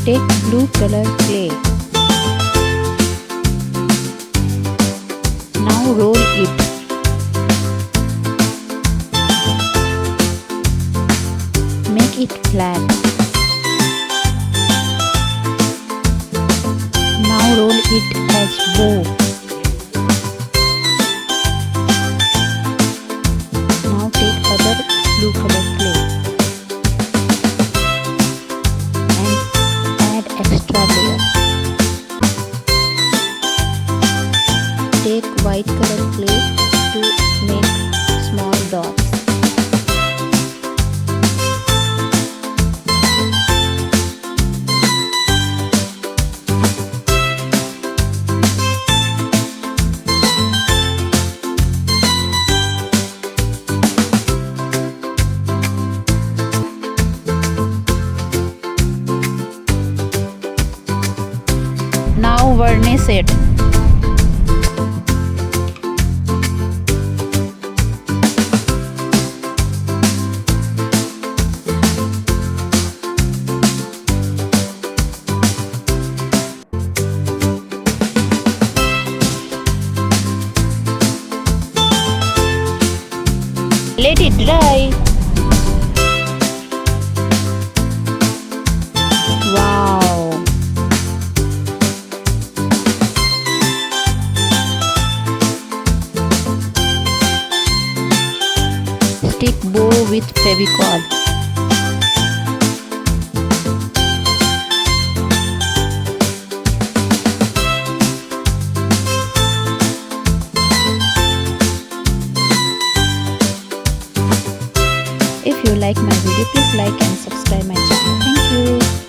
Take blue color clay. Now roll it. Make it flat. Now roll it as bow. Now take other blue color clay and add extra layer. Take white color clay to make small dots. Now varnish it. Let it dry. Wow. Stick bow with Fevicol. If you like my video, please like and subscribe my channel. Thank you.